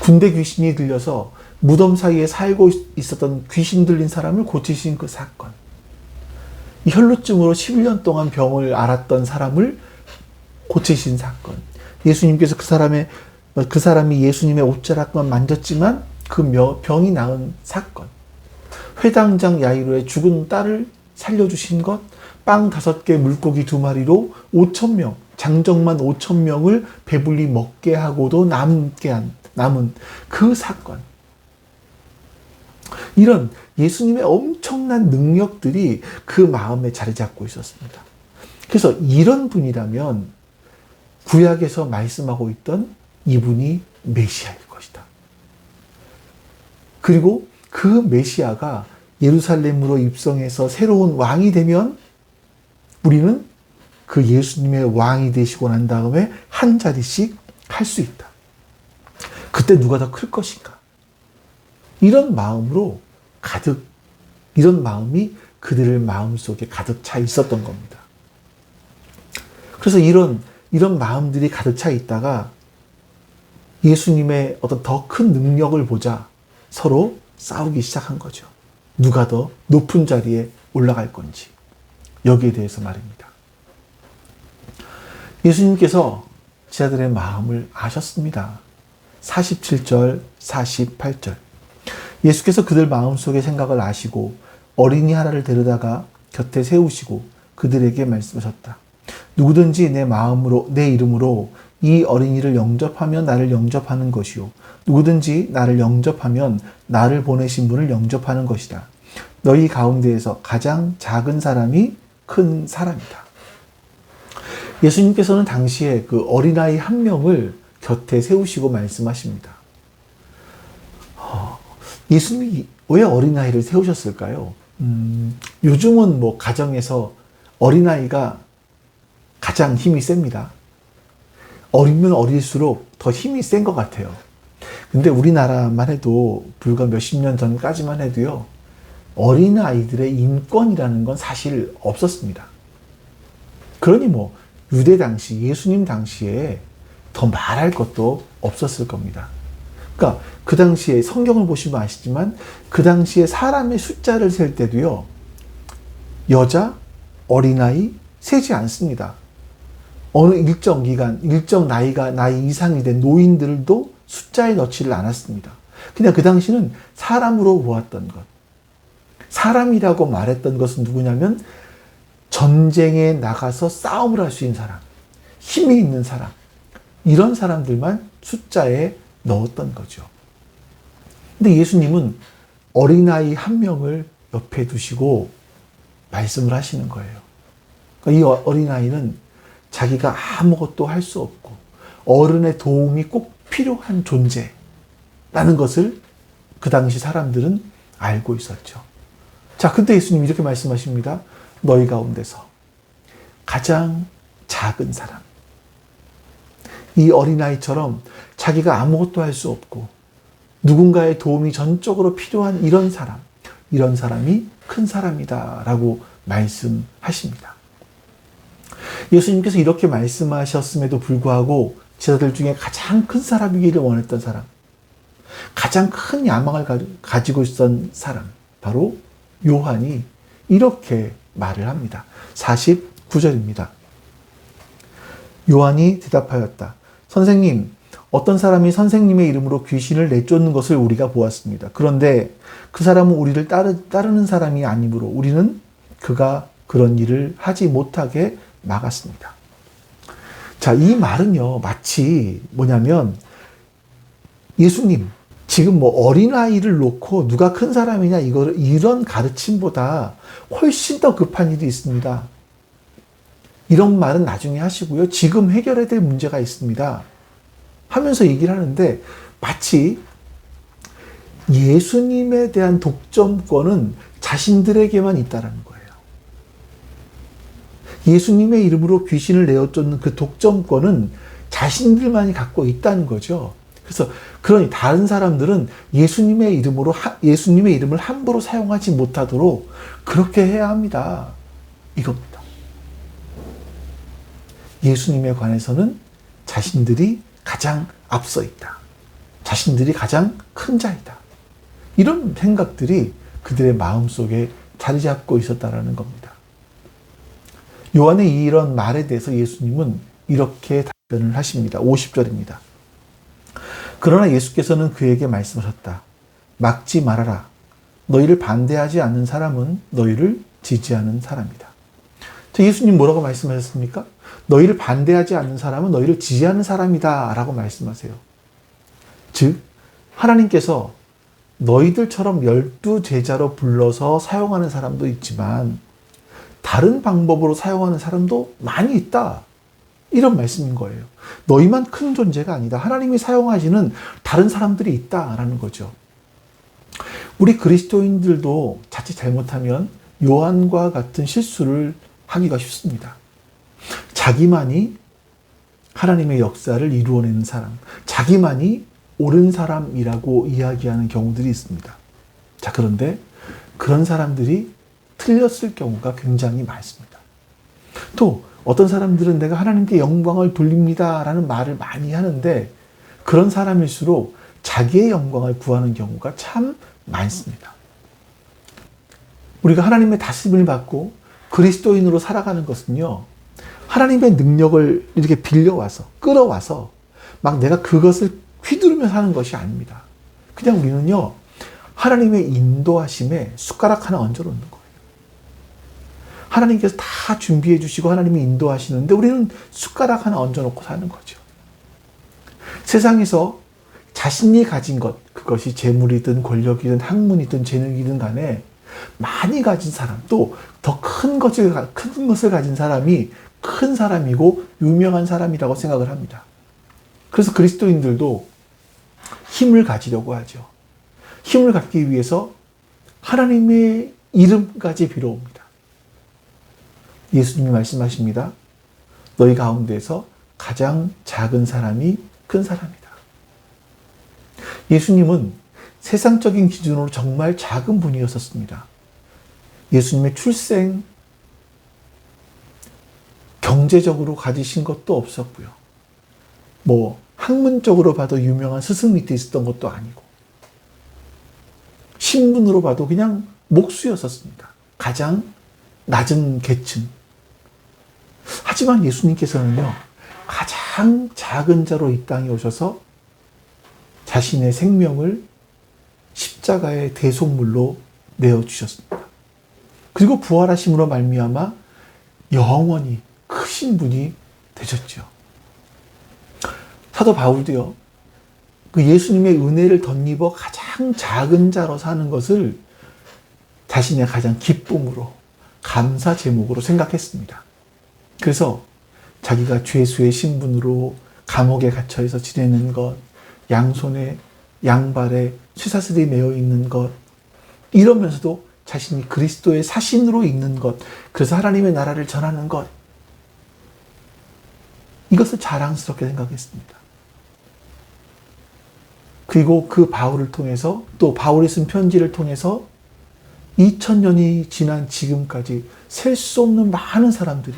군대 귀신이 들려서 무덤 사이에 살고 있었던 귀신 들린 사람을 고치신 그 사건, 이 혈루증으로 11년 동안 병을 앓았던 사람을 고치신 사건, 예수님께서 그 사람이 예수님의 옷자락만 만졌지만 그 병이 나은 사건, 회당장 야이로의 죽은 딸을 살려주신 것, 빵 5개 물고기 2마리로 5,000명, 장정만 5,000명을 배불리 먹게 하고도 남은 그 사건. 이런 예수님의 엄청난 능력들이 그 마음에 자리 잡고 있었습니다. 그래서 이런 분이라면 구약에서 말씀하고 있던 이분이 메시아일 것이다. 그리고 그 메시아가 예루살렘으로 입성해서 새로운 왕이 되면 우리는 그 예수님의 왕이 되시고 난 다음에 한 자리씩 할 수 있다. 그때 누가 더 클 것인가? 이런 마음으로 이런 마음이 그들의 마음속에 가득 차 있었던 겁니다. 그래서 이런 마음들이 가득 차 있다가 예수님의 어떤 더 큰 능력을 보자 서로 싸우기 시작한 거죠. 누가 더 높은 자리에 올라갈 건지. 여기에 대해서 말입니다. 예수님께서 제자들의 마음을 아셨습니다. 47절, 48절. 예수께서 그들 마음속의 생각을 아시고 어린이 하나를 데려다가 곁에 세우시고 그들에게 말씀하셨다. 누구든지 내 이름으로 이 어린이를 영접하면 나를 영접하는 것이요. 누구든지 나를 영접하면 나를 보내신 분을 영접하는 것이다. 너희 가운데에서 가장 작은 사람이 큰 사람이다. 예수님께서는 당시에 그 어린아이 한 명을 곁에 세우시고 말씀하십니다. 예수님이 왜 어린아이를 세우셨을까요? 요즘은 가정에서 어린아이가 가장 힘이 셉니다. 어리면 어릴수록 더 힘이 센 것 같아요. 근데 우리나라만 해도 불과 몇십 년 전까지만 해도요, 어린아이들의 인권이라는 건 사실 없었습니다. 그러니 유대 당시, 예수님 당시에 더 말할 것도 없었을 겁니다. 그러니까 그 당시에 성경을 보시면 아시지만 그 당시에 사람의 숫자를 셀 때도요, 여자, 어린아이 세지 않습니다. 어느 일정 기간, 일정 나이 이상이 된 노인들도 숫자에 넣지를 않았습니다. 그냥 그 당시는 사람으로 보았던 것. 사람이라고 말했던 것은 누구냐면 전쟁에 나가서 싸움을 할 수 있는 사람, 힘이 있는 사람, 이런 사람들만 숫자에 넣었던 거죠. 근데 예수님은 어린아이 한 명을 옆에 두시고 말씀을 하시는 거예요. 그러니까 이 어린아이는 자기가 아무것도 할 수 없고 어른의 도움이 꼭 필요한 존재라는 것을 그 당시 사람들은 알고 있었죠. 자, 근데 예수님이 이렇게 말씀하십니다. 너희 가운데서 가장 작은 사람, 이 어린아이처럼 자기가 아무것도 할 수 없고 누군가의 도움이 전적으로 필요한 이런 사람이 큰 사람이다 라고 말씀하십니다. 예수님께서 이렇게 말씀하셨음에도 불구하고 제자들 중에 가장 큰 사람이기를 원했던 사람, 가장 큰 야망을 가지고 있었던 사람, 바로 요한이 이렇게 말을 합니다. 49절입니다. 요한이 대답하였다. 선생님, 어떤 사람이 선생님의 이름으로 귀신을 내쫓는 것을 우리가 보았습니다. 그런데 그 사람은 우리를 따르는 사람이 아니므로 우리는 그가 그런 일을 하지 못하게 막았습니다. 자, 이 말은요, 마치 뭐냐면 예수님, 지금 뭐 어린아이를 놓고 누가 큰 사람이냐 이런 가르침보다 훨씬 더 급한 일이 있습니다. 이런 말은 나중에 하시고요. 지금 해결해야 될 문제가 있습니다. 하면서 얘기를 하는데 마치 예수님에 대한 독점권은 자신들에게만 있다라는 거예요. 예수님의 이름으로 귀신을 내어쫓는 그 독점권은 자신들만이 갖고 있다는 거죠. 그래서 그러니 다른 사람들은 예수님의 이름을 함부로 사용하지 못하도록 그렇게 해야 합니다. 이겁니다. 예수님에 관해서는 자신들이 가장 앞서 있다. 자신들이 가장 큰 자이다. 이런 생각들이 그들의 마음속에 자리 잡고 있었다라는 겁니다. 요한의 이런 말에 대해서 예수님은 이렇게 답변을 하십니다. 50절입니다. 그러나 예수께서는 그에게 말씀하셨다. 막지 말아라. 너희를 반대하지 않는 사람은 너희를 지지하는 사람이다. 예수님 뭐라고 말씀하셨습니까? 너희를 반대하지 않는 사람은 너희를 지지하는 사람이다 라고 말씀하세요. 즉 하나님께서 너희들처럼 12제자로 불러서 사용하는 사람도 있지만 다른 방법으로 사용하는 사람도 많이 있다. 이런 말씀인 거예요. 너희만 큰 존재가 아니다. 하나님이 사용하시는 다른 사람들이 있다라는 거죠. 우리 그리스도인들도 자칫 잘못하면 요한과 같은 실수를 하기가 쉽습니다. 자기만이 하나님의 역사를 이루어내는 사람, 자기만이 옳은 사람이라고 이야기하는 경우들이 있습니다. 자, 그런데 그런 사람들이 틀렸을 경우가 굉장히 많습니다. 또 어떤 사람들은 내가 하나님께 영광을 돌립니다 라는 말을 많이 하는데 그런 사람일수록 자기의 영광을 구하는 경우가 참 많습니다. 우리가 하나님의 다스림을 받고 그리스도인으로 살아가는 것은요, 하나님의 능력을 이렇게 빌려와서, 끌어와서 막 내가 그것을 휘두르며 사는 것이 아닙니다. 그냥 우리는요, 하나님의 인도하심에 숟가락 하나 얹어 놓는 거예요. 하나님께서 다 준비해 주시고 하나님이 인도하시는데 우리는 숟가락 하나 얹어 놓고 사는 거죠. 세상에서 자신이 가진 것, 그것이 재물이든 권력이든 학문이든 재능이든 간에 많이 가진 사람, 또 더 큰 것을 가진 사람이 큰 사람이고 유명한 사람이라고 생각을 합니다. 그래서 그리스도인들도 힘을 가지려고 하죠. 힘을 갖기 위해서 하나님의 이름까지 빌어옵니다. 예수님이 말씀하십니다. 너희 가운데서 가장 작은 사람이 큰 사람이다. 예수님은 세상적인 기준으로 정말 작은 분이었었습니다. 예수님의 출생, 경제적으로 가지신 것도 없었고요. 학문적으로 봐도 유명한 스승 밑에 있었던 것도 아니고, 신분으로 봐도 그냥 목수였었습니다. 가장 낮은 계층. 하지만 예수님께서는요, 가장 작은 자로 이 땅에 오셔서 자신의 생명을 십자가의 대속물로 내어주셨습니다. 그리고 부활하심으로 말미암아 영원히 크신 분이 되셨죠. 사도 바울도요, 그 예수님의 은혜를 덧입어 가장 작은 자로 사는 것을 자신의 가장 기쁨으로, 감사 제목으로 생각했습니다. 그래서 자기가 죄수의 신분으로 감옥에 갇혀서 지내는 것, 양손에 양발에 쇠사슬이 매어 있는 것, 이러면서도 자신이 그리스도의 사신으로 있는 것, 그래서 하나님의 나라를 전하는 것, 이것을 자랑스럽게 생각했습니다. 그리고 그 바울을 통해서, 또 바울이 쓴 편지를 통해서 2000년이 지난 지금까지 셀 수 없는 많은 사람들이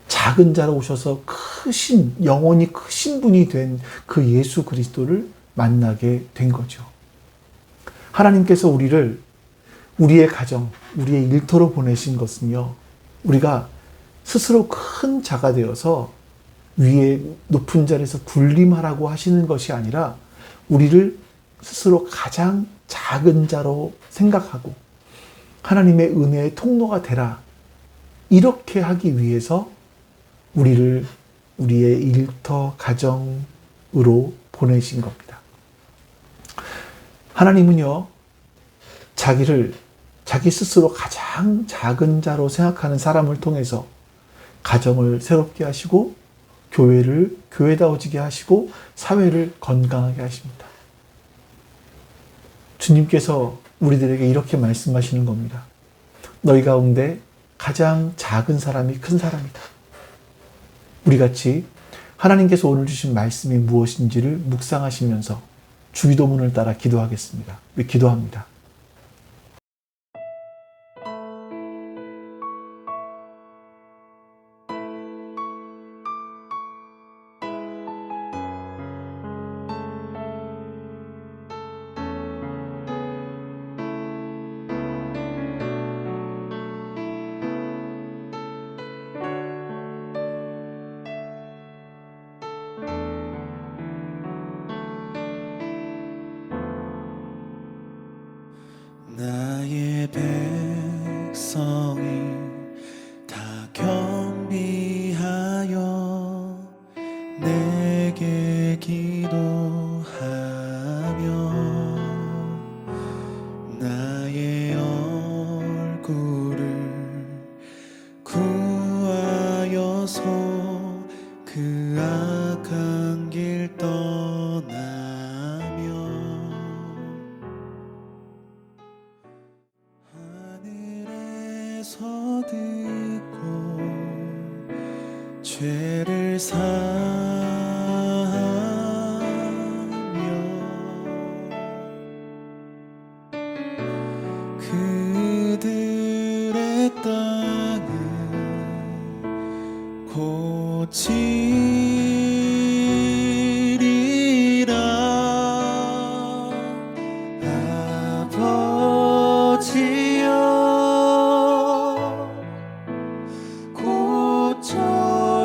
작은 자로 오셔서 크신, 영원히 크신 분이 된 그 예수 그리스도를 만나게 된 거죠. 하나님께서 우리를 우리의 가정, 우리의 일터로 보내신 것은요, 우리가 스스로 큰 자가 되어서 위에 높은 자리에서 군림하라고 하시는 것이 아니라 우리를 스스로 가장 작은 자로 생각하고 하나님의 은혜의 통로가 되라, 이렇게 하기 위해서 우리를 우리의 일터, 가정으로 보내신 겁니다. 하나님은요, 자기를 자기 스스로 가장 작은 자로 생각하는 사람을 통해서 가정을 새롭게 하시고 교회를 교회다워지게 하시고 사회를 건강하게 하십니다. 주님께서 우리들에게 이렇게 말씀하시는 겁니다. 너희 가운데 가장 작은 사람이 큰 사람이다. 우리 같이 하나님께서 오늘 주신 말씀이 무엇인지를 묵상하시면서 주기도문을 따라 기도하겠습니다. 우리 기도합니다. 나의 백성이 다 경비하여 내게 기도하며 나의 얼굴을 구하여서 그 악한 길 떠나며 하늘에서 듣고 죄를 사하며 그들의 땅을 고치리라. 아버지여 고쳐주소서.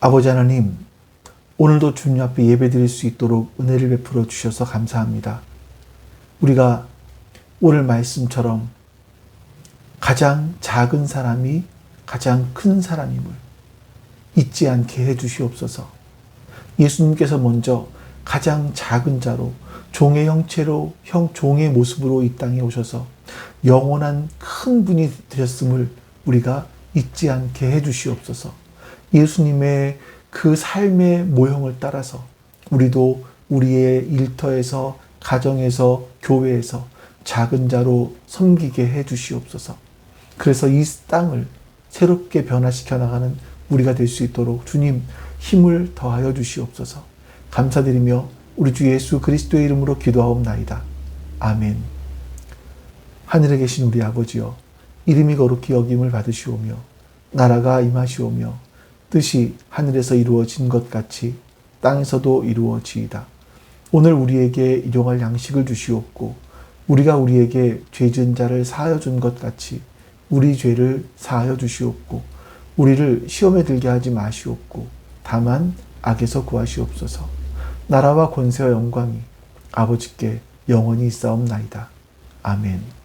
아버지 하나님, 오늘도 주님 앞에 예배드릴 수 있도록 은혜를 베풀어 주셔서 감사합니다. 우리가 오늘 말씀처럼 가장 작은 사람이 가장 큰 사람임을 잊지 않게 해주시옵소서. 예수님께서 먼저 가장 작은 자로 종의 형체로 종의 모습으로 이 땅에 오셔서 영원한 큰 분이 되셨음을 우리가 잊지 않게 해주시옵소서. 예수님의 그 삶의 모형을 따라서 우리도 우리의 일터에서, 가정에서, 교회에서 작은 자로 섬기게 해주시옵소서. 그래서 이 땅을 새롭게 변화시켜 나가는 우리가 될 수 있도록 주님 힘을 더하여 주시옵소서. 감사드리며 우리 주 예수 그리스도의 이름으로 기도하옵나이다. 아멘. 하늘에 계신 우리 아버지여, 이름이 거룩히 여김을 받으시오며 나라가 임하시오며 뜻이 하늘에서 이루어진 것 같이 땅에서도 이루어지이다. 오늘 우리에게 일용할 양식을 주시옵고 우리가 우리에게 죄 지은 자를 사하여 준 것 같이 우리 죄를 사하여 주시옵고 우리를 시험에 들게 하지 마시옵고 다만 악에서 구하시옵소서. 나라와 권세와 영광이 아버지께 영원히 있사옵나이다. 아멘.